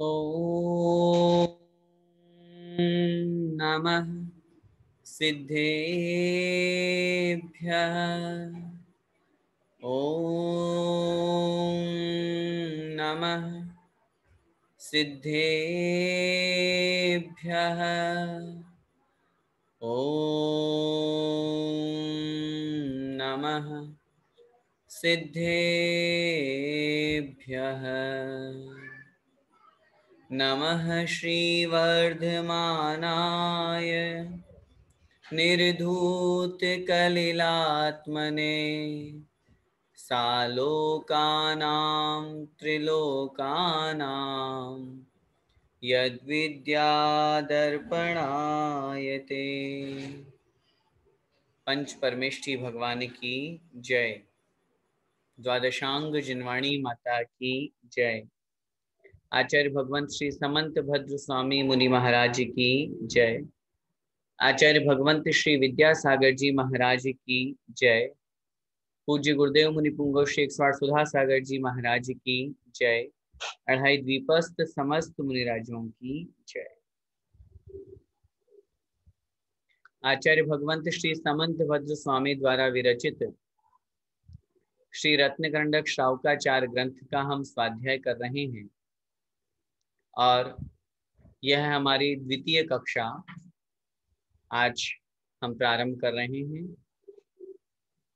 ॐ नमः सिद्धेभ्यः। ॐ नमः सिद्धेभ्यः। ॐ नमः सिद्धेभ्यः। नमः श्रीवर्धमानाय निर्धूतकलिलात्मने सालोकानां त्रिलोकानां यद्विद्यादर्पणायते। पंच परमेष्ठी भगवान की जय। द्वादशांग जिनवाणी माता की जय। आचार्य भगवंत श्री समंत भद्र स्वामी मुनि महाराज की जय। आचार्य भगवंत श्री विद्यासागर जी महाराज की जय। पूज्य गुरुदेव मुनि पुंगव श्री 108 सुधा सागर जी महाराज की जय। अढ़ाई द्वीपस्थ समस्त मुनिराजों की जय। आचार्य भगवंत श्री समंत भद्र स्वामी द्वारा विरचित श्री रत्नगंडक श्रावकाचार ग्रंथ का हम स्वाध्याय कर रहे हैं और यह हमारी द्वितीय कक्षा आज हम प्रारंभ कर रहे हैं।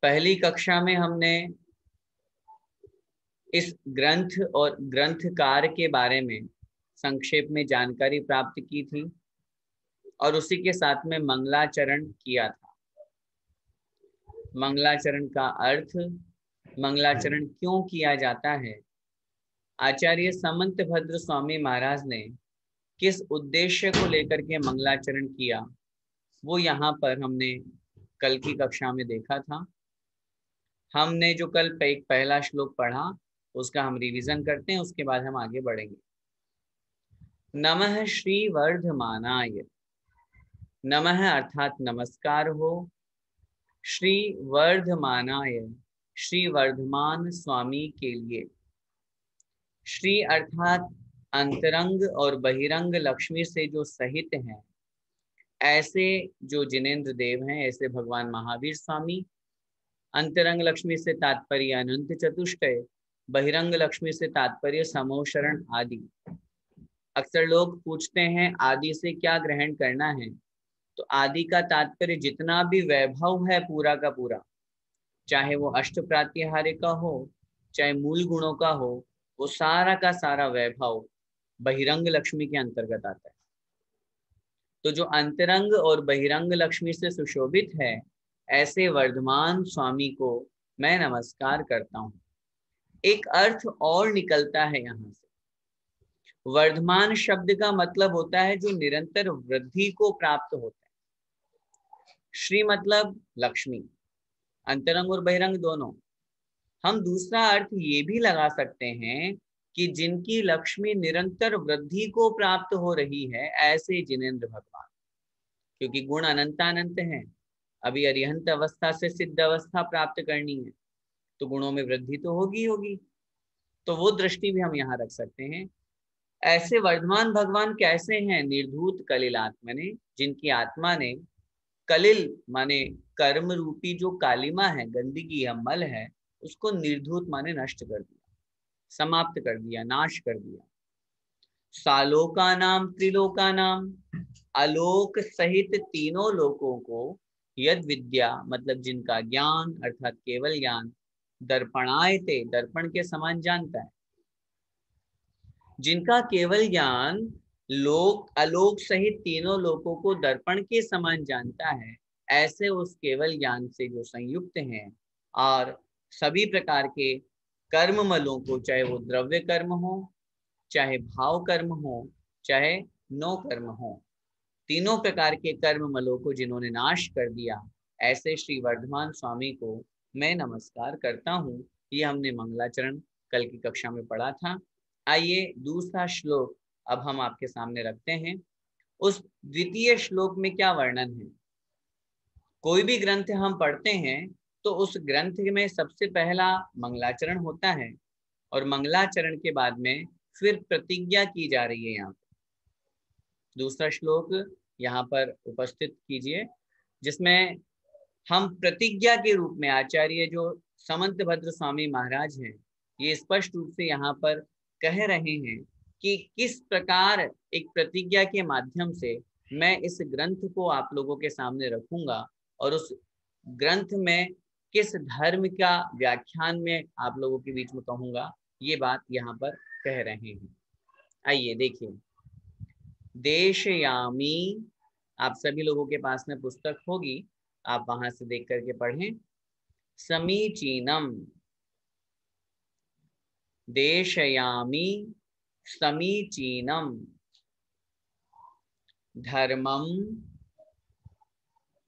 पहली कक्षा में हमने इस ग्रंथ और ग्रंथकार के बारे में संक्षेप में जानकारी प्राप्त की थी और उसी के साथ में मंगलाचरण किया था। मंगलाचरण का अर्थ, मंगलाचरण क्यों किया जाता है, आचार्य समंत भद्र स्वामी महाराज ने किस उद्देश्य को लेकर के मंगलाचरण किया, वो यहाँ पर हमने कल की कक्षा में देखा था। हमने जो कल एक पहला श्लोक पढ़ा उसका हम रिवीजन करते हैं, उसके बाद हम आगे बढ़ेंगे। नमः श्री वर्धमानाय। नमः अर्थात नमस्कार हो श्री वर्धमानाय, श्री वर्धमान स्वामी के लिए। श्री अर्थात अंतरंग और बहिरंग लक्ष्मी से जो सहित हैं, ऐसे जो जिनेन्द्र देव हैं, ऐसे भगवान महावीर स्वामी। अंतरंग लक्ष्मी से तात्पर्य अनंत चतुष्टय, बहिरंग लक्ष्मी से तात्पर्य समोशरण आदि। अक्सर लोग पूछते हैं आदि से क्या ग्रहण करना है, तो आदि का तात्पर्य जितना भी वैभव है पूरा का पूरा, चाहे वो अष्ट प्रात्याहार्य का हो, चाहे मूल गुणों का हो, वो सारा का सारा वैभव बहिरंग लक्ष्मी के अंतर्गत आता है। तो जो अंतरंग और बहिरंग लक्ष्मी से सुशोभित है, ऐसे वर्धमान स्वामी को मैं नमस्कार करता हूँ। एक अर्थ और निकलता है यहाँ से। वर्धमान शब्द का मतलब होता है जो निरंतर वृद्धि को प्राप्त होता है। श्री मतलब लक्ष्मी, अंतरंग और बहिरंग दोनों। हम दूसरा अर्थ ये भी लगा सकते हैं कि जिनकी लक्ष्मी निरंतर वृद्धि को प्राप्त हो रही है, ऐसे जिनेन्द्र भगवान, क्योंकि गुण अनंतानंत हैं। अभी अरिहंत अवस्था से सिद्ध अवस्था प्राप्त करनी है तो गुणों में वृद्धि तो होगी, तो वो दृष्टि भी हम यहाँ रख सकते हैं। ऐसे वर्धमान भगवान कैसे हैं? निर्धूत कलिलात्मने, जिनकी आत्मा ने कलिल माने कर्म रूपी जो कालिमा है, गंदगी है, मल है, उसको निर्धूत माने नष्ट कर दिया, समाप्त कर दिया, नाश कर दिया। सालोका नाम त्रिलोका नाम, आलोक सहित तीनों लोकों को, यद विद्या मतलब जिनका ज्ञान अर्थात केवल ज्ञान, दर्पणायते दर्पण के समान जानता है, जिनका केवल ज्ञान लोक आलोक सहित तीनों लोकों को दर्पण के समान जानता है, ऐसे उस केवल ज्ञान से जो संयुक्त हैं और सभी प्रकार के कर्म मलों को, चाहे वो द्रव्य कर्म हो, चाहे भाव कर्म हो, चाहे नो कर्म हो, तीनों प्रकार के कर्म मलों को जिन्होंने नाश कर दिया, ऐसे श्री वर्धमान स्वामी को मैं नमस्कार करता हूँ। ये हमने मंगलाचरण कल की कक्षा में पढ़ा था। आइए दूसरा श्लोक अब हम आपके सामने रखते हैं। उस द्वितीय श्लोक में क्या वर्णन है? कोई भी ग्रंथ हम पढ़ते हैं तो उस ग्रंथ में सबसे पहला मंगलाचरण होता है और मंगलाचरण के बाद में फिर प्रतिज्ञा की जा रही है। यहाँ दूसरा श्लोक यहाँ पर उपस्थित कीजिए, जिसमें हम प्रतिज्ञा के रूप में आचार्य जो समंतभद्र स्वामी महाराज हैं, ये स्पष्ट रूप से यहाँ पर कह रहे हैं कि किस प्रकार एक प्रतिज्ञा के माध्यम से मैं इस ग्रंथ को आप लोगों के सामने रखूंगा और उस ग्रंथ में किस धर्म का व्याख्यान में आप लोगों के बीच में कहूंगा, ये बात यहाँ पर कह रहे हैं। आइए देखिए, देशयामी, आप सभी लोगों के पास में पुस्तक होगी, आप वहां से देख करके पढ़ें। समीचीनम, देशयामी समीचीनम, धर्मम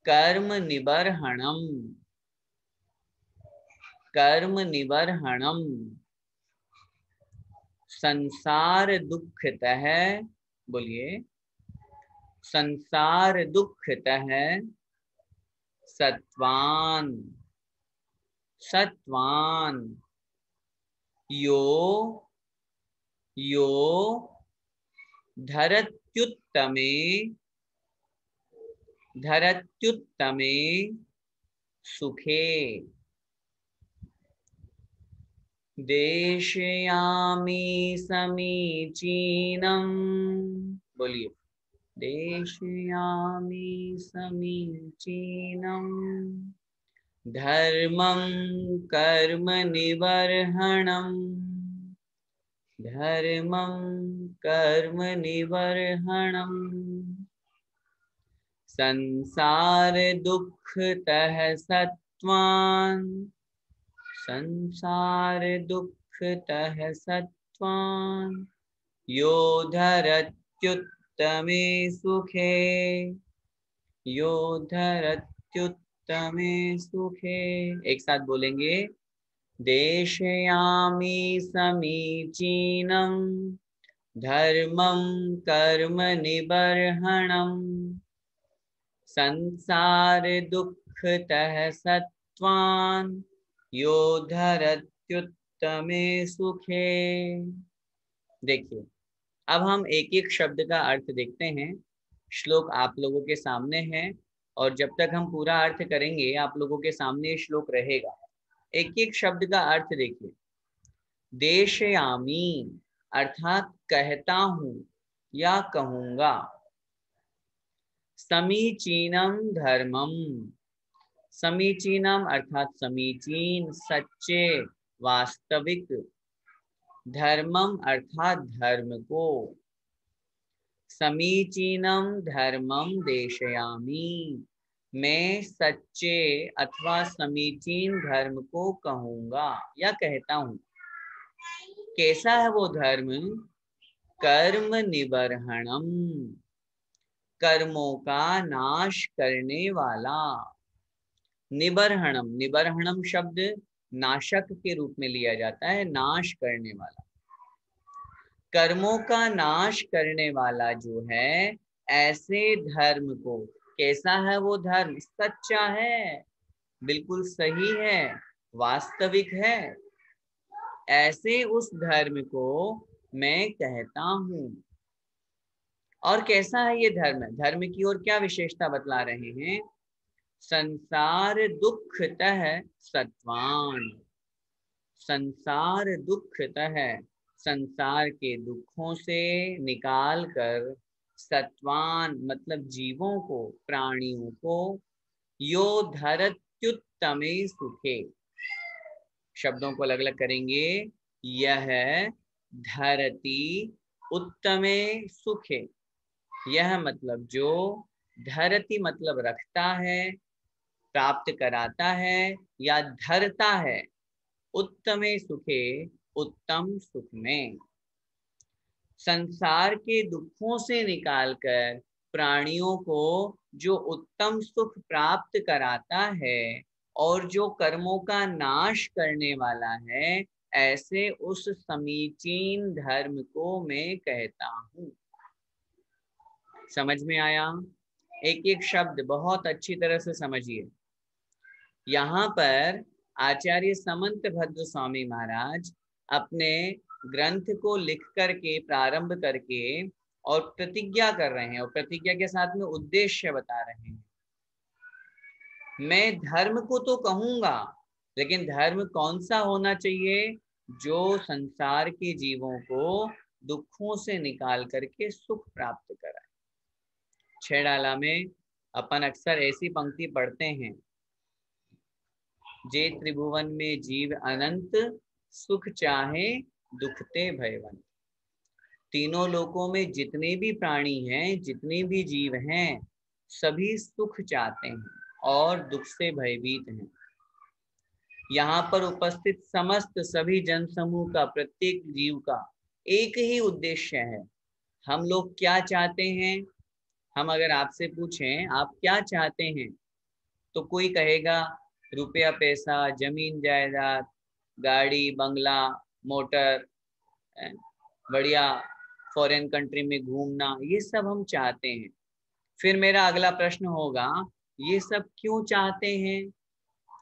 कर्म निबर्हणम, कर्म निबर्हणम, संसार दुखतः, बोलिए, संसार दुखतः सत्वान, सत्वान, यो यो धरत्युत्तमे, धरत्युत्तमे सुखे, देशयामि समीचीनम, बोलिए, देशयामि समीचीनम, धर्मं कर्म निबर्हणं, धर्मं कर्म निबर्हणं, संसार दुःखतः सत्वान्, संसार दुःखतः सत्वान्, यो धरत्युत्तमे सुखे, यो धरत्युत्तमे सुखे। एक साथ बोलेंगे, देशयामि समीचीनं, धर्मं कर्म निबर्हणं, संसार दुःखतः सत्वान्, यो धरत्युत्तमे सुखे। देखिए, अब हम एक एक शब्द का अर्थ देखते हैं। श्लोक आप लोगों के सामने है और जब तक हम पूरा अर्थ करेंगे आप लोगों के सामने श्लोक रहेगा। एक एक शब्द का अर्थ देखिए। देशयामी अर्थात कहता हूं या कहूंगा। समीचीनम धर्मम, समीचीनम अर्थात समीचीन, सच्चे, वास्तविक। धर्मम अर्थात धर्म को। समीचीनम धर्मम देशयामी, मैं सच्चे अथवा समीचीन धर्म को कहूंगा या कहता हूं। कैसा है वो धर्म? कर्म निबर्हणम, कर्मों का नाश करने वाला। निबर्हणम, निबर्हणम शब्द नाशक के रूप में लिया जाता है, नाश करने वाला। कर्मों का नाश करने वाला जो है, ऐसे धर्म को, कैसा है वो धर्म? सच्चा है, बिल्कुल सही है, वास्तविक है। ऐसे उस धर्म को मैं कहता हूं। और कैसा है ये धर्म? धर्म की ओर क्या विशेषता बतला रहे हैं? संसार दुःखतः सत्वान, संसार दुःखतः, संसार के दुखों से निकाल कर, सत्वान मतलब जीवों को, प्राणियों को, यो धरत्युत्तमे सुखे। शब्दों को अलग अलग करेंगे। यह धरती उत्तमे सुखे, यह मतलब जो, धरती मतलब रखता है, प्राप्त कराता है या धरता है, उत्तमे सुखे उत्तम सुख में। संसार के दुखों से निकालकर प्राणियों को जो उत्तम सुख प्राप्त कराता है और जो कर्मों का नाश करने वाला है, ऐसे उस समीचीन धर्म को मैं कहता हूं। समझ में आया? एक एक शब्द बहुत अच्छी तरह से समझिए। यहाँ पर आचार्य समंतभद्र स्वामी महाराज अपने ग्रंथ को लिख करके प्रारंभ करके और प्रतिज्ञा कर रहे हैं, और प्रतिज्ञा के साथ में उद्देश्य बता रहे हैं। मैं धर्म को तो कहूंगा, लेकिन धर्म कौन सा होना चाहिए? जो संसार के जीवों को दुखों से निकाल करके सुख प्राप्त कराए। छह डाला में अपन अक्सर ऐसी पंक्ति पढ़ते हैं, जे त्रिभुवन में जीव अनंत, सुख चाहे दुखते भयवंत। तीनों लोकों में जितने भी प्राणी हैं, जितने भी जीव हैं, सभी सुख चाहते हैं और दुख से भयभीत हैं। यहाँ पर उपस्थित समस्त सभी जन समूह का, प्रत्येक जीव का एक ही उद्देश्य है। हम लोग क्या चाहते हैं? हम अगर आपसे पूछें आप क्या चाहते हैं, तो कोई कहेगा रुपया पैसा, जमीन जायदाद, गाड़ी बंगला, मोटर, बढ़िया फॉरेन कंट्री में घूमना, ये सब हम चाहते हैं। फिर मेरा अगला प्रश्न होगा, ये सब क्यों चाहते हैं?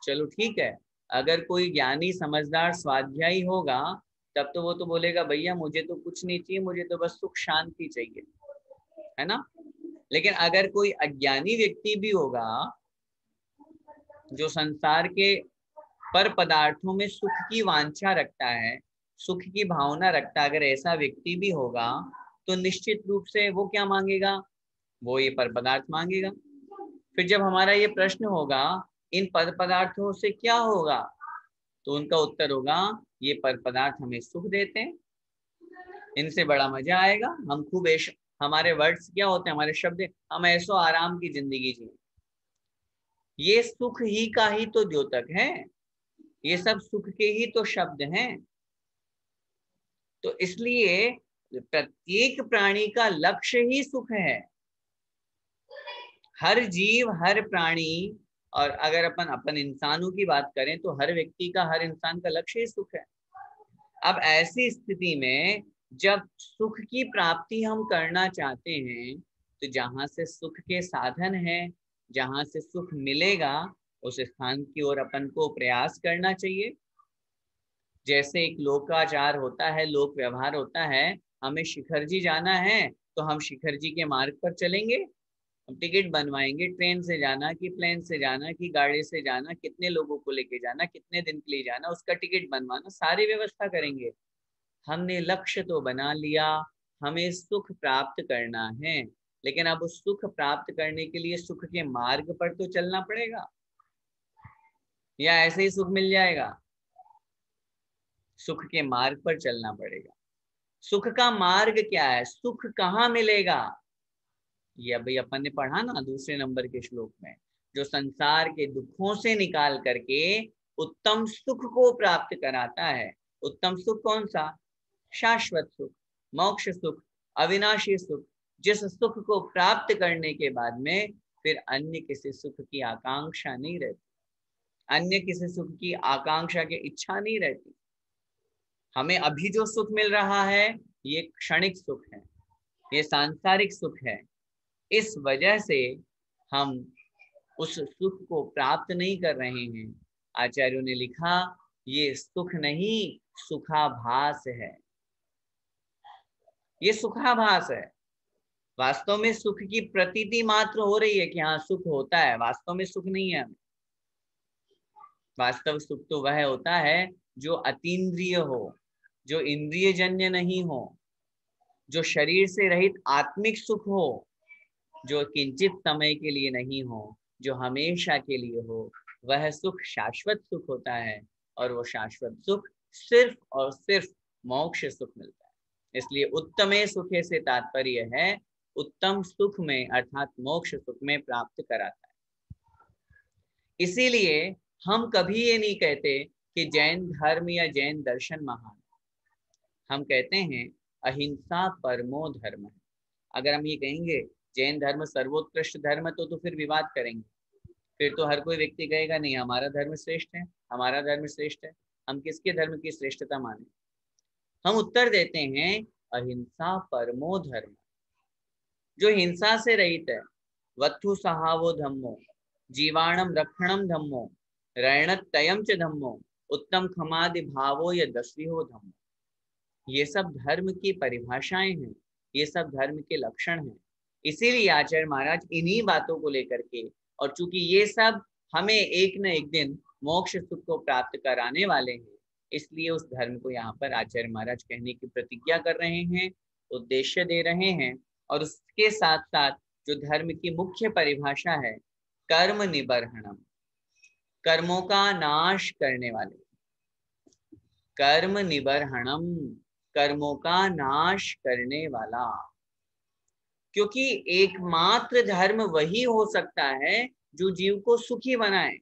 चलो ठीक है, अगर कोई ज्ञानी समझदार स्वाध्यायी होगा तब तो वो तो बोलेगा भैया मुझे तो कुछ नहीं चाहिए, मुझे तो बस सुख शांति चाहिए, है ना। लेकिन अगर कोई अज्ञानी व्यक्ति भी होगा जो संसार के पर पदार्थों में सुख की वांछा रखता है, सुख की भावना रखता है, अगर ऐसा व्यक्ति भी होगा तो निश्चित रूप से वो क्या मांगेगा? वो ये पर पदार्थ मांगेगा। फिर जब हमारा ये प्रश्न होगा इन पर पदार्थों से क्या होगा, तो उनका उत्तर होगा ये पर पदार्थ हमें सुख देते हैं, इनसे बड़ा मजा आएगा, हम खूब हमारे वर्ड्स क्या होते हैं, हमारे शब्द, हम ऐसो आराम की जिंदगी जिए। ये सुख ही का ही तो द्योतक है, ये सब सुख के ही तो शब्द हैं। तो इसलिए प्रत्येक प्राणी का लक्ष्य ही सुख है। हर जीव, हर प्राणी, और अगर अपन इंसानों की बात करें तो हर व्यक्ति का, हर इंसान का लक्ष्य ही सुख है। अब ऐसी स्थिति में जब सुख की प्राप्ति हम करना चाहते हैं, तो जहां से सुख के साधन है, जहां से सुख मिलेगा, उस स्थान की ओर अपन को प्रयास करना चाहिए। जैसे एक लोकाचार होता है, लोक व्यवहार होता है, हमें शिखर जी जाना है तो हम शिखर जी के मार्ग पर चलेंगे, हम टिकट बनवाएंगे, ट्रेन से जाना कि प्लेन से जाना कि गाड़ी से जाना, कितने लोगों को लेके जाना, कितने दिन के लिए जाना, उसका टिकट बनवाना, सारी व्यवस्था करेंगे। हमने लक्ष्य तो बना लिया, हमें सुख प्राप्त करना है, लेकिन अब उस सुख प्राप्त करने के लिए सुख के मार्ग पर तो चलना पड़ेगा, या ऐसे ही सुख मिल जाएगा? सुख के मार्ग पर चलना पड़ेगा। सुख का मार्ग क्या है, सुख कहाँ मिलेगा? ये अभी अपन ने पढ़ा ना दूसरे नंबर के श्लोक में, जो संसार के दुखों से निकाल करके उत्तम सुख को प्राप्त कराता है। उत्तम सुख कौन सा? शाश्वत सुख, मोक्ष सुख, अविनाशी सुख, जिस सुख को प्राप्त करने के बाद में फिर अन्य किसी सुख की आकांक्षा नहीं रहती, अन्य किसी सुख की आकांक्षा की इच्छा नहीं रहती। हमें अभी जो सुख मिल रहा है ये क्षणिक सुख है, ये सांसारिक सुख है। इस वजह से हम उस सुख को प्राप्त नहीं कर रहे हैं। आचार्यों ने लिखा ये सुख नहीं सुखाभास है, ये सुखाभास है। वास्तव में सुख की प्रतीति मात्र हो रही है कि हाँ सुख होता है, वास्तव में सुख नहीं है। वास्तव सुख तो वह होता है जो अतीन्द्रिय हो, जो इंद्रिय जन्य नहीं हो, जो शरीर से रहित आत्मिक सुख हो, जो किंचित समय के लिए नहीं हो, जो हमेशा के लिए हो, वह सुख शाश्वत सुख होता है। और वो शाश्वत सुख सिर्फ और सिर्फ मोक्ष सुख मिलता है। इसलिए उत्तमे सुखे से तात्पर्य है उत्तम सुख में अर्थात मोक्ष सुख में प्राप्त कराता है। इसीलिए हम कभी ये नहीं कहते कि जैन धर्म या जैन दर्शन महान, हम कहते हैं अहिंसा परमो धर्म है। अगर हम ये कहेंगे जैन धर्म सर्वोत्कृष्ट धर्म तो फिर विवाद करेंगे, फिर तो हर कोई व्यक्ति कहेगा नहीं हमारा धर्म श्रेष्ठ है, हमारा धर्म श्रेष्ठ है, हम किसके धर्म की श्रेष्ठता माने? हम उत्तर देते हैं अहिंसा परमो धर्म, जो हिंसा से रहित है। वत्थु सहावो धम्मो, जीवाणम रक्षणम धम्मो, रणतयम च धम्मो, उत्तम खमादि भावो या दस्वी हो धम्मो। ये सब धर्म की परिभाषाएं हैं, ये सब धर्म के लक्षण हैं। इसीलिए आचार्य महाराज इन्हीं बातों को लेकर के, और चूंकि ये सब हमें एक न एक दिन मोक्ष सुख को प्राप्त कराने वाले हैं, इसलिए उस धर्म को यहाँ पर आचार्य महाराज कहने की प्रतिज्ञा कर रहे हैं, उद्देश्य दे रहे हैं। और उसके साथ साथ जो धर्म की मुख्य परिभाषा है, कर्म निबर्हणम, कर्मों का नाश करने वाले, कर्म निबर्हणम, कर्मों का नाश करने वाला। क्योंकि एकमात्र धर्म वही हो सकता है जो जीव को सुखी बनाए।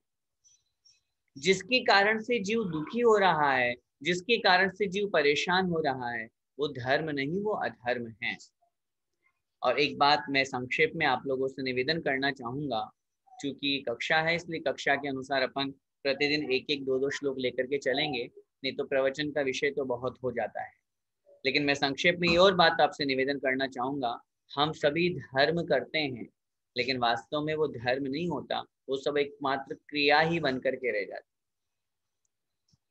जिसके कारण से जीव दुखी हो रहा है, जिसके कारण से जीव परेशान हो रहा है, वो धर्म नहीं, वो अधर्म है। और एक बात मैं संक्षेप में आप लोगों से निवेदन करना चाहूंगा, क्योंकि कक्षा है इसलिए कक्षा के अनुसार अपन प्रतिदिन एक एक दो दो श्लोक लेकर के चलेंगे, नहीं तो प्रवचन का विषय तो बहुत हो जाता है। लेकिन मैं संक्षेप में ये और बात आपसे निवेदन करना चाहूंगा, हम सभी धर्म करते हैं, लेकिन वास्तव में वो धर्म नहीं होता, वो सब एकमात्र क्रिया ही बन करके रह जाती।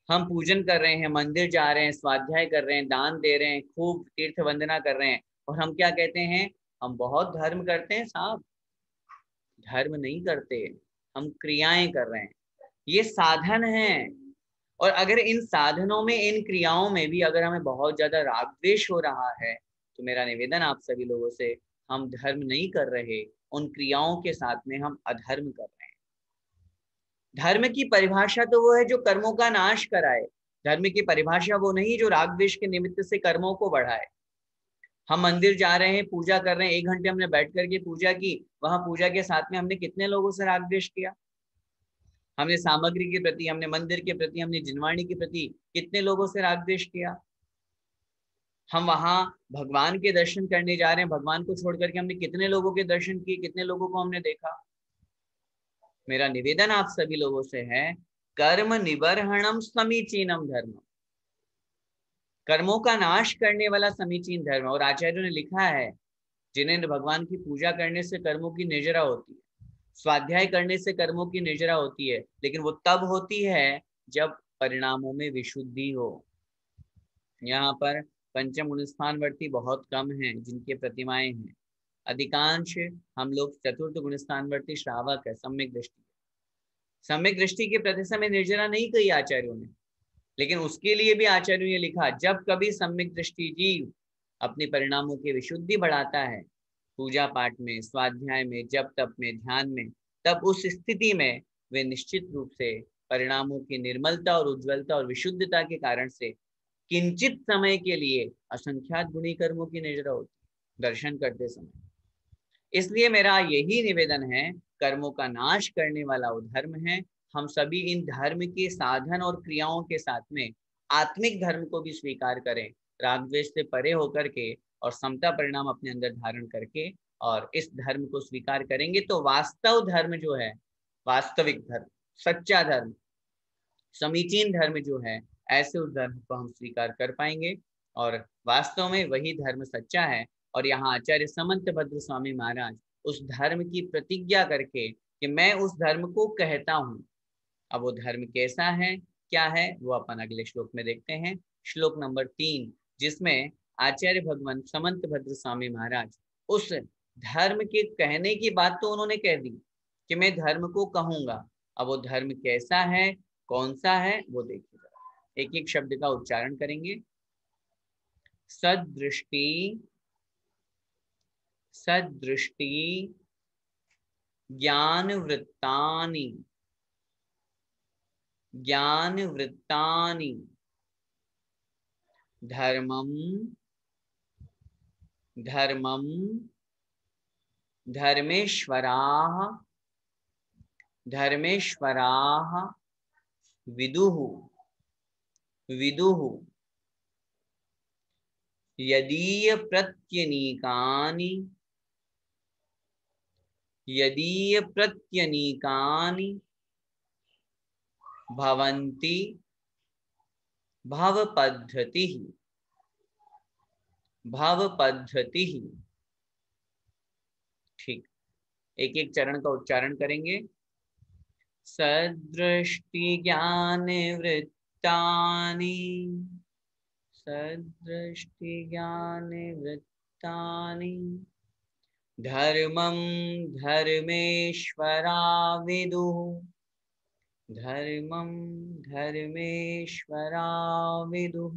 हम पूजन कर रहे हैं, मंदिर जा रहे हैं, स्वाध्याय कर रहे हैं, दान दे रहे हैं, खूब तीर्थ वंदना कर रहे हैं, और हम क्या कहते हैं, हम बहुत धर्म करते हैं। साहब, धर्म नहीं करते, हम क्रियाएं कर रहे हैं, ये साधन है। और अगर इन साधनों में, इन क्रियाओं में भी अगर हमें बहुत ज्यादा राग द्वेष हो रहा है, तो मेरा निवेदन आप सभी लोगों से, हम धर्म नहीं कर रहे, उन क्रियाओं के साथ में हम अधर्म कर रहे हैं। धर्म की परिभाषा तो वो है जो कर्मों का नाश कराए। धर्म की परिभाषा वो नहीं जो राग द्वेष के निमित्त से कर्मों को बढ़ाए। हम मंदिर जा रहे हैं, पूजा कर रहे हैं, 1 घंटे हमने बैठ करके पूजा की, वहां पूजा के साथ में हमने कितने लोगों से राग द्वेष किया? हमने सामग्री के प्रति, हमने मंदिर के प्रति, हमने जिनवाणी के प्रति कितने लोगों से राग द्वेष किया? हम वहां भगवान के दर्शन करने जा रहे हैं, भगवान को छोड़ करके हमने कितने लोगों के दर्शन किए, कितने लोगों को हमने देखा? मेरा निवेदन आप सभी लोगों से है, कर्म निबर्हणम समीचीनम धर्म, कर्मों का नाश करने वाला समीचीन धर्म। और आचार्यों ने लिखा है, जिन्हें भगवान की पूजा करने से कर्मों की निर्जरा होती है, स्वाध्याय करने से कर्मों की निर्जरा होती है, लेकिन वो तब होती है जब परिणामों में विशुद्धि हो। यहाँ पर पंचम गुण स्थानवर्ती बहुत कम हैं जिनके प्रतिमाएं हैं। अधिकांश हम लोग चतुर्थ गुण स्थानवर्ती श्रावक है, सम्यक दृष्टि। सम्यक दृष्टि के प्रति समय निर्जरा नहीं कही आचार्यों ने, लेकिन उसके लिए भी आचार्यों ने लिखा, जब कभी सम्यक दृष्टि जीव अपने परिणामों की विशुद्धि बढ़ाता है, पूजा पाठ में, स्वाध्याय में, जप तप में, ध्यान में, तब उस स्थिति में वे निश्चित रूप से परिणामों की निर्मलता और उज्ज्वलता और विशुद्धता के कारण से किंचित समय के लिए असंख्यात गुणी कर्मों की निर्जरा होती दर्शन करते समय। इसलिए मेरा यही निवेदन है, कर्मों का नाश करने वाला वो धर्म है। हम सभी इन धर्म के साधन और क्रियाओं के साथ में आत्मिक धर्म को भी स्वीकार करें, राग द्वेष से परे होकर के और समता परिणाम अपने अंदर धारण करके, और इस धर्म को स्वीकार करेंगे तो वास्तव धर्म जो है, वास्तविक धर्म, सच्चा धर्म, समीचीन धर्म जो है, ऐसे उस धर्म को हम स्वीकार कर पाएंगे, और वास्तव में वही धर्म सच्चा है। और यहाँ आचार्य समंत भद्र स्वामी महाराज उस धर्म की प्रतिज्ञा करके कि मैं उस धर्म को कहता हूँ। अब वो धर्म कैसा है, क्या है, वो अपन अगले श्लोक में देखते हैं, श्लोक नंबर 3, जिसमें आचार्य भगवान समंत भद्र स्वामी महाराज उस धर्म के कहने की बात तो उन्होंने कह दी कि मैं धर्म को कहूंगा। अब वो धर्म कैसा है, कौन सा है, वो देखिए जरा, एक एक शब्द का उच्चारण करेंगे। सदृष्टि, सदृष्टि ज्ञान वृत्तानि, ज्ञान वृत्तानि धर्मम, धर्मम धर्मेश्वराः, धर्मेश्वराः विदुः, विदुः यदीय प्रत्यनीकानि, यदीय प्रत्यनीकानि भवन्ति भवपद्धतिः, भवपद्धतिः। ठीक, एक एक चरण का उच्चारण करेंगे। सदृष्टि ज्ञान वृत्तानि, सदृष्टि ज्ञान वृत्तानि धर्मं धर्मेश्वरा विदुः धर्मं धर्मेश्वरा विदुः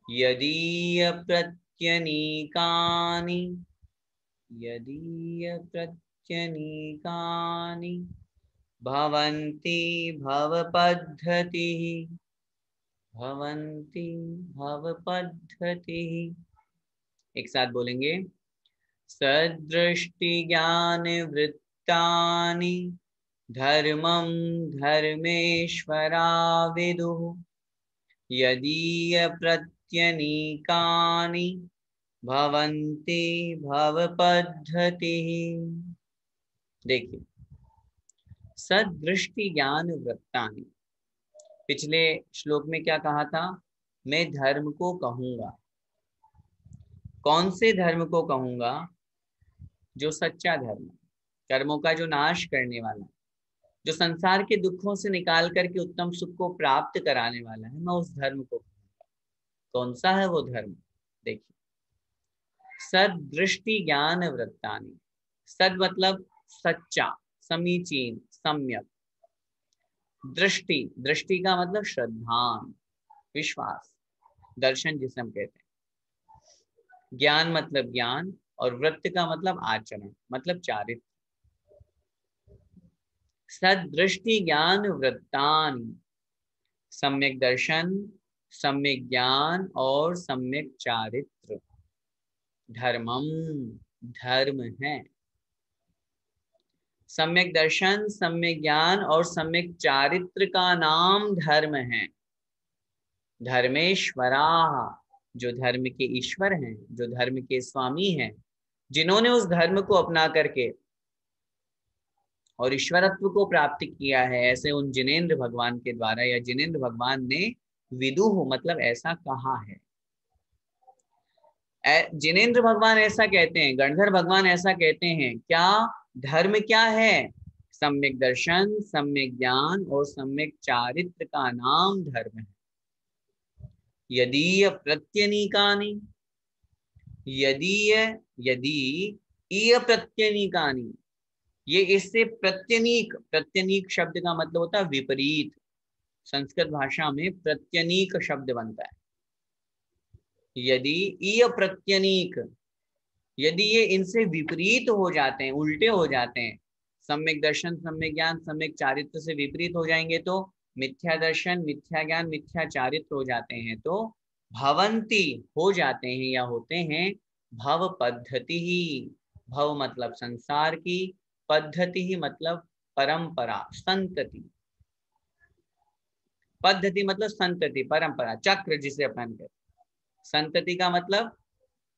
यदीय प्रत्यनीकानि भवन्ति भवपद्धतिः। एक साथ बोलेंगे, सदृष्टि ज्ञान वृत्तानि धर्मं धर्मेश्वरा विदुः यदीय प्रत्यनीकानि भवन्ति भवपद्धतिः। देखिए, सदृष्टि ज्ञान वृत्तानि, पिछले श्लोक में क्या कहा था? मैं धर्म को कहूंगा। कौन से धर्म को कहूंगा? जो सच्चा धर्म, कर्मों का जो नाश करने वाला, जो संसार के दुखों से निकाल करके उत्तम सुख को प्राप्त कराने वाला है, मैं उस धर्म को कहूंगा। कौन सा है वो धर्म? देखिए, सदृष्टि ज्ञान वृत्तानि। सद मतलब सच्चा, समीचीन, सम्यक। दृष्टि, दृष्टि का मतलब श्रद्धान, विश्वास, दर्शन जिसे हम कहते हैं। ज्ञान मतलब ज्ञान, और वृत्त का मतलब आचरण, मतलब चारित्र। सदृष्टि ज्ञान वृत्तानि, सम्यक दर्शन, सम्यक ज्ञान और सम्यक चारित्र। धर्मम, धर्म है। सम्यक दर्शन, सम्यक ज्ञान और सम्यक चारित्र का नाम धर्म है। धर्मेश्वरा, जो धर्म के ईश्वर हैं, जो धर्म के स्वामी हैं, जिन्होंने उस धर्म को अपना करके और ईश्वरत्व को प्राप्त किया है, ऐसे उन जिनेंद्र भगवान के द्वारा, या जिनेंद्र भगवान ने विदुः मतलब ऐसा कहा है। जिनेंद्र भगवान ऐसा कहते हैं, गणधर भगवान ऐसा कहते हैं। क्या धर्म क्या है? सम्यक दर्शन, सम्यक ज्ञान और सम्यक चारित्र का नाम धर्म है। यदीय प्रत्यनीकानि, यदि प्रत्यनीकानि, ये इससे प्रत्यनीक, प्रत्यनीक शब्द का मतलब होता है विपरीत। संस्कृत भाषा में प्रत्यनीक शब्द बनता है। यदि ईय प्रत्यनीक, यदि ये इनसे विपरीत हो जाते हैं, उल्टे हो जाते हैं, सम्यक दर्शन, सम्यक ज्ञान, सम्यक चारित्र से विपरीत हो जाएंगे, तो मिथ्या दर्शन, मिथ्या ज्ञान, मिथ्या चारित्र हो जाते हैं, तो भवंती हो जाते हैं या होते हैं भव पद्धति ही। भव मतलब संसार की, पद्धति ही मतलब परंपरा, संतति। पद्धति मतलब संतति, परंपरा, चक्र जिसे अपन कहते हैं। संतति का मतलब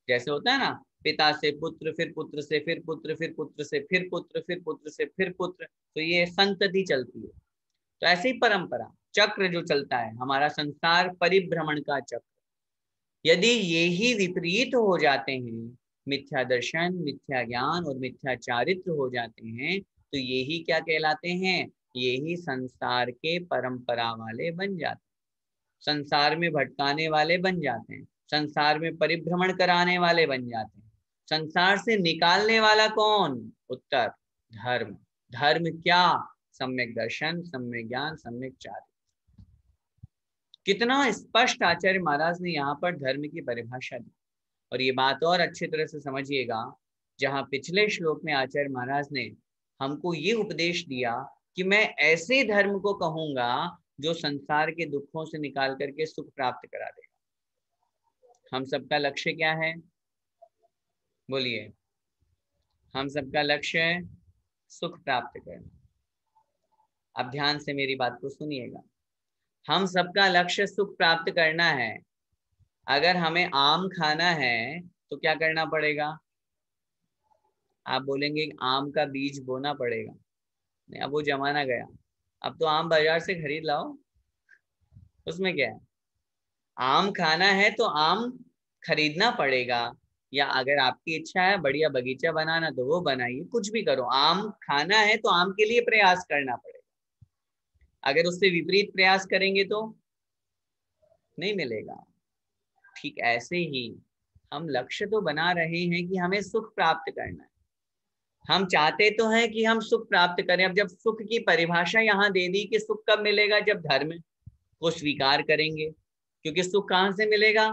जैसे होता है ना, पिता से पुत्र, फिर पुत्र से फिर पुत्र, फिर पुत्र से फिर पुत्र, फिर पुत्र से फिर पुत्र, तो ये संतति चलती है। तो ऐसे ही परंपरा, चक्र जो चलता है हमारा संसार परिभ्रमण का चक्र, यदि ये ही विपरीत हो जाते हैं, मिथ्या दर्शन, मिथ्या ज्ञान और मिथ्या चारित्र हो जाते हैं, तो ये ही क्या कहलाते हैं? ये ही संसार के परंपरा वाले बन जाते हैं, संसार में भटकाने वाले बन जाते हैं, संसार में परिभ्रमण कराने वाले बन जाते हैं। संसार से निकालने वाला कौन? उत्तर, धर्म। धर्म क्या? सम्यक दर्शन, सम्यक ज्ञान, सम्यक चारित्र। कितना स्पष्ट आचार्य महाराज ने यहाँ पर धर्म की परिभाषा दी। और ये बात और अच्छी तरह से समझिएगा, जहाँ पिछले श्लोक में आचार्य महाराज ने हमको ये उपदेश दिया कि मैं ऐसे धर्म को कहूंगा जो संसार के दुखों से निकाल करके सुख प्राप्त करा देगा। हम सबका लक्ष्य क्या है? बोलिए। हम सबका लक्ष्य है सुख प्राप्त करना। अब ध्यान से मेरी बात को सुनिएगा। हम सबका लक्ष्य सुख प्राप्त करना है। अगर हमें आम खाना है तो क्या करना पड़ेगा? आप बोलेंगे आम का बीज बोना पड़ेगा। नहीं, अब वो जमाना गया। अब तो आम बाजार से खरीद लाओ, उसमें क्या है। आम खाना है तो आम खरीदना पड़ेगा, या अगर आपकी इच्छा है बढ़िया बगीचा बनाना तो वो बनाइए, कुछ भी करो। आम खाना है तो आम के लिए प्रयास करना पड़ेगा। अगर उससे विपरीत प्रयास करेंगे तो नहीं मिलेगा। ठीक ऐसे ही हम लक्ष्य तो बना रहे हैं कि हमें सुख प्राप्त करना है, हम चाहते तो हैं कि हम सुख प्राप्त करें। अब जब सुख की परिभाषा यहाँ दे दी कि सुख कब मिलेगा, जब धर्म को स्वीकार करेंगे, क्योंकि सुख कहाँ से मिलेगा,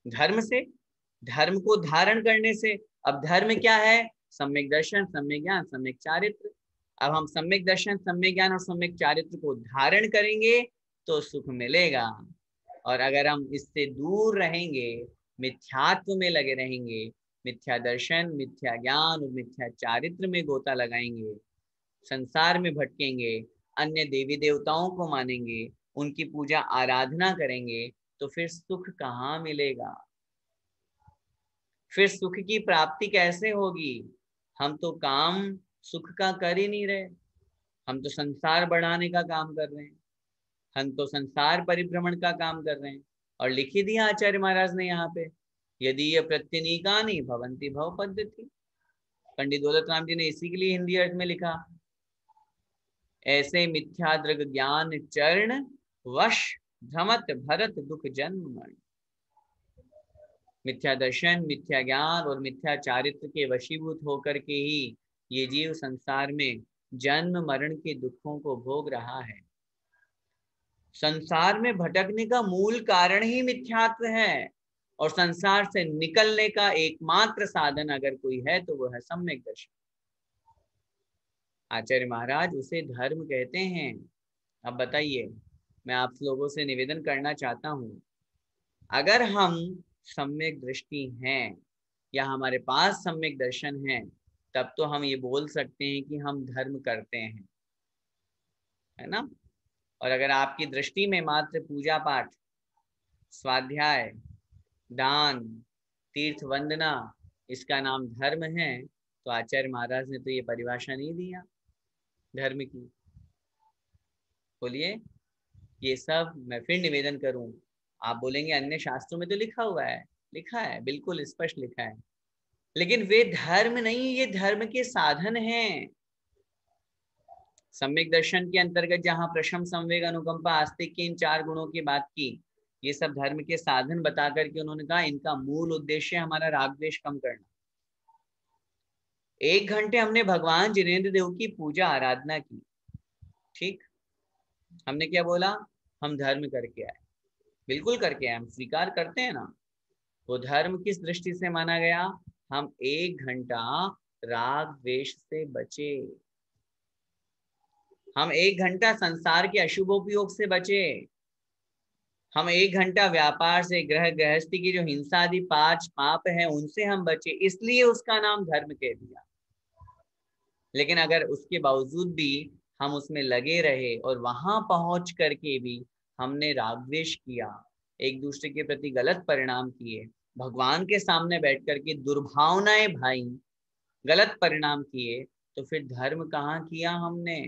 धर्म से, धर्म को धारण करने से। अब धर्म क्या है, सम्यक दर्शन, सम्यक ज्ञान, सम्यक चारित्र। अब हम सम्यक दर्शन, सम्यक ज्ञान और सम्यक चारित्र को धारण करेंगे तो सुख मिलेगा। और अगर हम इससे दूर रहेंगे, मिथ्यात्व में लगे रहेंगे, मिथ्या दर्शन, मिथ्या ज्ञान और मिथ्या चारित्र में गोता लगाएंगे, संसार में भटकेंगे, अन्य देवी देवताओं को मानेंगे, उनकी पूजा आराधना करेंगे, तो फिर सुख कहाँ मिलेगा, फिर सुख की प्राप्ति कैसे होगी। हम तो काम सुख का कर ही नहीं रहे, हम तो संसार बढ़ाने का काम कर रहे हैं, हम तो संसार परिभ्रमण का काम कर रहे हैं। और लिख ही दिया आचार्य महाराज ने यहाँ पे, यदि ये प्रत्यनीकानि भवन्ति भव पद्धति। पंडित दौलत राम जी ने इसी के लिए हिंदी अर्थ में लिखा, ऐसे मिथ्या दृग ज्ञान चरण वश भ्रमत भरत दुख जन्म मरण। मिथ्या दर्शन, मिथ्या ज्ञान और मिथ्या चारित्र के वशीभूत होकर के ही ये जीव संसार में जन्म मरण के दुखों को भोग रहा है। संसार में भटकने का मूल कारण ही मिथ्यात्व है, और संसार से निकलने का एकमात्र साधन अगर कोई है तो वो है सम्यक दर्शन। आचार्य महाराज उसे धर्म कहते हैं। अब बताइए, मैं आप लोगों से निवेदन करना चाहता हूं, अगर हम सम्यक दृष्टि हैं या हमारे पास सम्यक दर्शन है, तब तो हम ये बोल सकते हैं कि हम धर्म करते हैं, है ना। और अगर आपकी दृष्टि में मात्र पूजा पाठ, स्वाध्याय, दान, तीर्थ वंदना इसका नाम धर्म है, तो आचार्य महाराज ने तो ये परिभाषा नहीं दिया धर्म की। बोलिए, ये सब मैं फिर निवेदन करूं, आप बोलेंगे अन्य शास्त्रों में तो लिखा हुआ है, लिखा है, बिल्कुल स्पष्ट लिखा है, लेकिन वे धर्म नहीं, ये धर्म के साधन हैं। सम्यक दर्शन के अंतर्गत जहां प्रशम, संवेग, अनुकंपा, आस्तिक की इन 4 गुणों की बात की, ये सब धर्म के साधन बता करके उन्होंने कहा इनका मूल उद्देश्य हमारा राग द्वेष कम करना। 1 घंटे हमने भगवान जिनेंद्र देव की पूजा आराधना की, ठीक, हमने क्या बोला, हम धर्म करके आए, बिल्कुल करके आए, हम स्वीकार करते हैं ना। वो धर्म किस दृष्टि से माना गया, हम 1 घंटा राग द्वेष से बचे, हम 1 घंटा संसार के अशुभोपयोग से बचे, हम 1 घंटा व्यापार से, ग्रह गृहस्थी की जो हिंसा आदि 5 पाप है उनसे हम बचे, इसलिए उसका नाम धर्म कह दिया। लेकिन अगर उसके बावजूद भी हम उसमें लगे रहे और वहां पहुंच करके भी हमने राग द्वेष किया, एक दूसरे के प्रति गलत परिणाम किए, भगवान के सामने बैठ करके दुर्भावनाएं भाई, गलत परिणाम किए, तो फिर धर्म कहाँ किया हमने।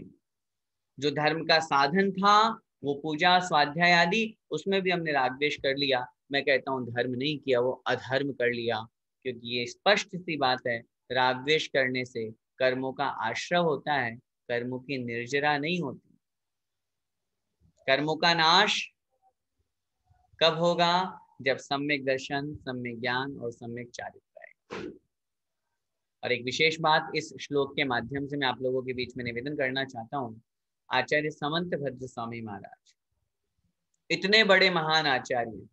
जो धर्म का साधन था वो पूजा, स्वाध्याय आदि, उसमें भी हमने राग द्वेष कर लिया। मैं कहता हूँ धर्म नहीं किया, वो अधर्म कर लिया, क्योंकि ये स्पष्ट सी बात है, राग द्वेष करने से कर्मों का आश्रय होता है, कर्मों की निर्जरा नहीं होती। कर्मों का नाश कब होगा, जब सम्यक दर्शन, सम्यक ज्ञान और सम्यक चारित्र आएगा। और एक विशेष बात इस श्लोक के माध्यम से मैं आप लोगों के बीच में निवेदन करना चाहता हूँ, आचार्य समंत भद्र स्वामी महाराज, इतने बड़े महान आचार्य,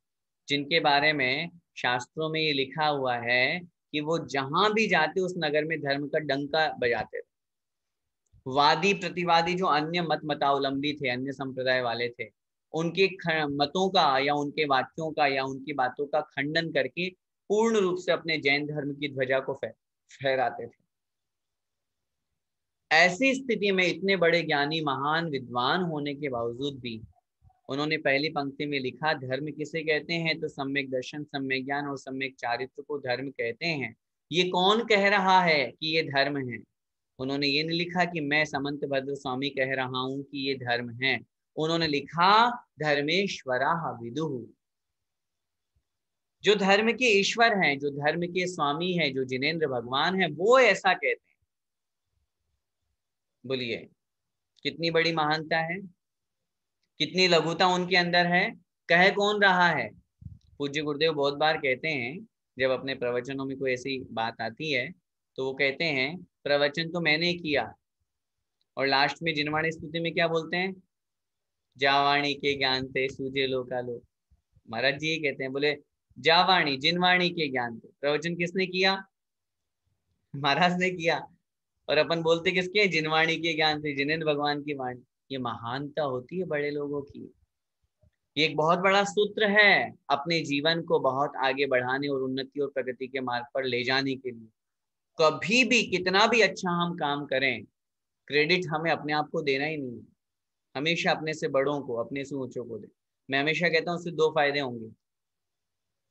जिनके बारे में शास्त्रों में ये लिखा हुआ है कि वो जहां भी जाते उस नगर में धर्म का डंका बजाते थे। वादी प्रतिवादी जो अन्य मत मतावलंबी थे, अन्य संप्रदाय वाले थे, उनके मतों का या उनके वाक्यों का या उनकी बातों का खंडन करके पूर्ण रूप से अपने जैन धर्म की ध्वजा को फहराते थे। ऐसी स्थिति में इतने बड़े ज्ञानी, महान, विद्वान होने के बावजूद भी उन्होंने पहली पंक्ति में लिखा, धर्म किसे कहते हैं, तो सम्यक दर्शन, सम्यक ज्ञान और सम्यक चारित्र को धर्म कहते हैं। ये कौन कह रहा है कि ये धर्म है। उन्होंने ये नहीं लिखा कि मैं समंत भद्र स्वामी कह रहा हूं कि ये धर्म है, उन्होंने लिखा धर्मेश्वराः विदुः। जो धर्म के ईश्वर हैं, जो धर्म के स्वामी हैं, जो जिनेंद्र भगवान हैं, वो ऐसा कहते हैं। बोलिए, कितनी बड़ी महानता है, कितनी लघुता उनके अंदर है। कह कौन रहा है, पूज्य गुरुदेव बहुत बार कहते हैं, जब अपने प्रवचनों में कोई ऐसी बात आती है तो वो कहते हैं प्रवचन तो मैंने किया, और लास्ट में जिनवाणी स्तुति में क्या बोलते हैं, जावाणी के ज्ञान थे सूझे लो का लो। महाराज जी ये कहते हैं, बोले जावाणी जिनवाणी के ज्ञान थे, प्रवचन किसने किया, महाराज ने किया। और अपन बोलते किसके, जिनवाणी के ज्ञान थे, जिनेंद्र भगवान की वाणी। ये महानता होती है बड़े लोगों की। ये एक बहुत बड़ा सूत्र है अपने जीवन को बहुत आगे बढ़ाने और उन्नति और प्रगति के मार्ग पर ले जाने के लिए। कभी भी कितना भी अच्छा हम काम करें, क्रेडिट हमें अपने आप को देना ही नहीं है, हमेशा अपने से बड़ों को, अपने से ऊंचों को दे। मैं हमेशा कहता हूँ उससे दो फायदे होंगे।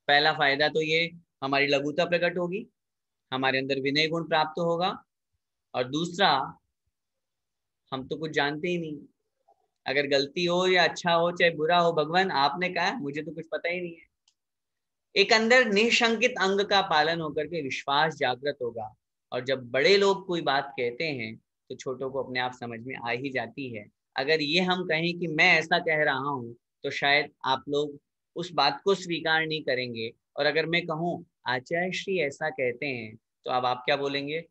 पहला फायदा तो ये, हमारी लघुता प्रकट होगी, हमारे अंदर विनय गुण प्राप्त होगा, और दूसरा, हम तो कुछ जानते ही नहीं, अगर गलती हो या अच्छा हो चाहे बुरा हो, भगवान आपने कहा, मुझे तो कुछ पता ही नहीं है। एक अंदर निशंकित अंग का पालन होकर के विश्वास जागृत होगा, और जब बड़े लोग कोई बात कहते हैं तो छोटों को अपने आप समझ में आ ही जाती है। अगर ये हम कहें कि मैं ऐसा कह रहा हूं तो शायद आप लोग उस बात को स्वीकार नहीं करेंगे, और अगर मैं कहूं आचार्य श्री ऐसा कहते हैं तो अब आप क्या बोलेंगे,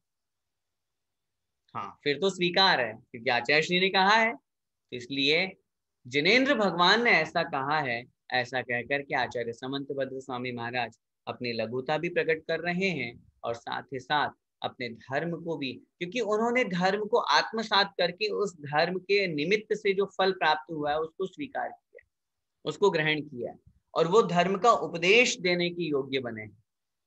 हाँ फिर तो स्वीकार है क्योंकि आचार्य श्री ने कहा है। तो इसलिए जिनेंद्र भगवान ने ऐसा कहा है, ऐसा कहकर के आचार्य समंत भद्र स्वामी महाराज अपनी लघुता भी प्रकट कर रहे हैं, और साथ ही साथ अपने धर्म को भी, क्योंकि उन्होंने धर्म को आत्मसात करके उस धर्म के निमित्त से जो फल प्राप्त हुआ है उसको स्वीकार किया, उसको ग्रहण किया, और वो धर्म का उपदेश देने के योग्य बने।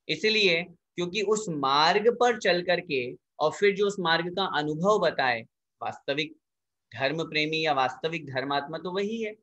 इसलिए क्योंकि उस मार्ग पर चल करके और फिर जो उस मार्ग का अनुभव बताए, वास्तविक धर्म प्रेमी या वास्तविक धर्मात्मा तो वही है,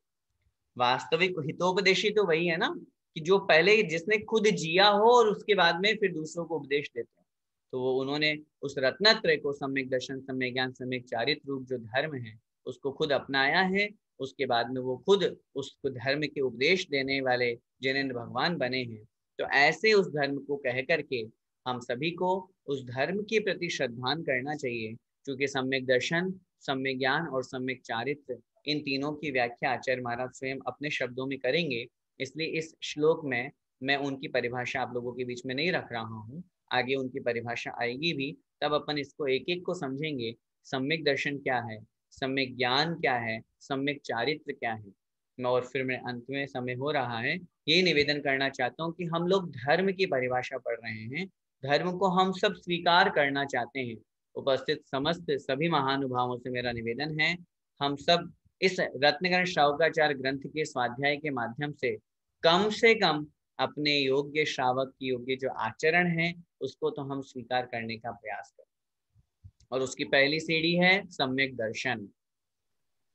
वास्तविक हितोपदेशी तो वही है ना, कि जो पहले जिसने खुद जिया हो और उसके बाद में फिर दूसरों को उपदेश देते हैं। तो वो उन्होंने उस रत्नत्रय को, सम्यक दर्शन, सम्यक ज्ञान, सम्यक चारित्र रूप जो धर्म है उसको खुद अपनाया है। उसके बाद में वो खुद उसको धर्म के उपदेश देने वाले जिनेंद्र भगवान बने हैं। तो ऐसे उस धर्म को कह करके हम सभी को उस धर्म के प्रति श्रद्धान करना चाहिए, क्योंकि सम्यक दर्शन, सम्यक ज्ञान और सम्यक चारित्र, इन तीनों की व्याख्या आचार्य महाराज स्वयं अपने शब्दों में करेंगे। इसलिए इस श्लोक में मैं उनकी परिभाषा आप लोगों के बीच में नहीं रख रहा हूँ, आगे उनकी परिभाषा आएगी भी, तब अपन इसको एक एक को समझेंगे। सम्यक दर्शन क्या है, सम्यक ज्ञान क्या है, सम्यक चारित्र क्या है। और फिर मैं अंत में, समय हो रहा है, ये निवेदन करना चाहता हूँ कि हम लोग धर्म की परिभाषा पढ़ रहे हैं, धर्म को हम सब स्वीकार करना चाहते हैं। उपस्थित समस्त सभी महानुभावों से मेरा निवेदन है, हम सब इस रत्नगण श्रावकाचार्य ग्रंथ के स्वाध्याय के माध्यम से कम अपने योग्य श्रावक की योग्य जो आचरण है उसको तो हम स्वीकार करने का प्रयास करें। और उसकी पहली सीढ़ी है सम्यक दर्शन।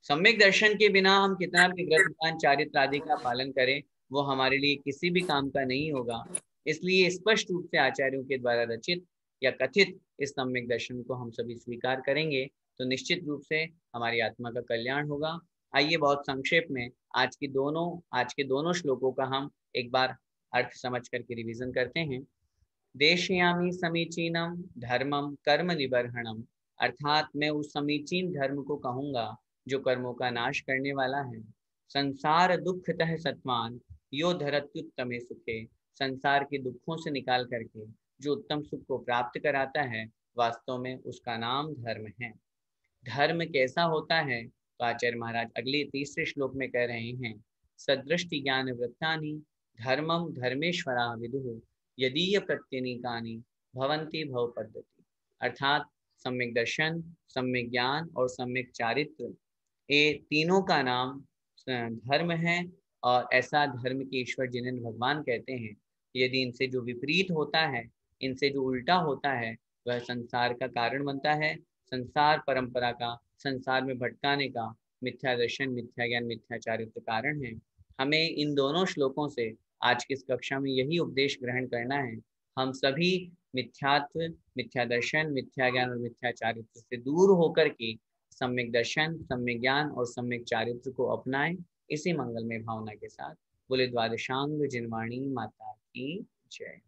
सम्यक दर्शन के बिना हम कितना भी व्रत ज्ञान चारित्र आदि का पालन करें, वो हमारे लिए किसी भी काम का नहीं होगा। इसलिए स्पष्ट रूप से आचार्यों के द्वारा रचित या कथित इस सम्यक दर्शन को हम सभी स्वीकार करेंगे तो निश्चित रूप से हमारी आत्मा का कल्याण होगा। आइए बहुत संक्षेप में आज के दोनों श्लोकों का हम एक बार अर्थ समझ करके रिवीजन करते हैं। देशयामी समीचीनम धर्मम कर्म निबर्हणम, अर्थात मैं उस समीचीन धर्म को कहूंगा जो कर्मों का नाश करने वाला है। संसार दुखतः सत्वान यो धरत्युत्तमे सुखे, संसार के दुखों से निकाल करके जो उत्तम सुख को प्राप्त कराता है, वास्तव में उसका नाम धर्म है। धर्म कैसा होता है तो आचार्य महाराज अगले तीसरे श्लोक में कह रहे हैं, सदृष्टि ज्ञान वृत्तानि धर्मम धर्मेश्वरा विदुः यदीय प्रत्यनीकानि भवन्ति भव पद्धति। अर्थात सम्यक दर्शन, सम्यक ज्ञान और सम्यक चारित्र, ये तीनों का नाम धर्म है। और ऐसा धर्म के ईश्वर जिन्हें भगवान कहते हैं, यदि इनसे जो विपरीत होता है, इनसे जो उल्टा होता है, वह संसार का कारण बनता है, संसार परंपरा का, संसार में भटकाने का मिथ्या दर्शन, मिथ्या ज्ञान, मिथ्या चारित्र कारण है। हमें इन दोनों श्लोकों से आज की इस कक्षा में यही उपदेश ग्रहण करना है, हम सभी मिथ्यात्व, मिथ्या दर्शन, मिथ्या ज्ञान और मिथ्या चारित्र से दूर होकर के सम्यक दर्शन, सम्यक ज्ञान और सम्यक चारित्र को अपनाएं। इसी मंगलमय भावना के साथ बोले द्वादशांग जिनवाणी माता की जय।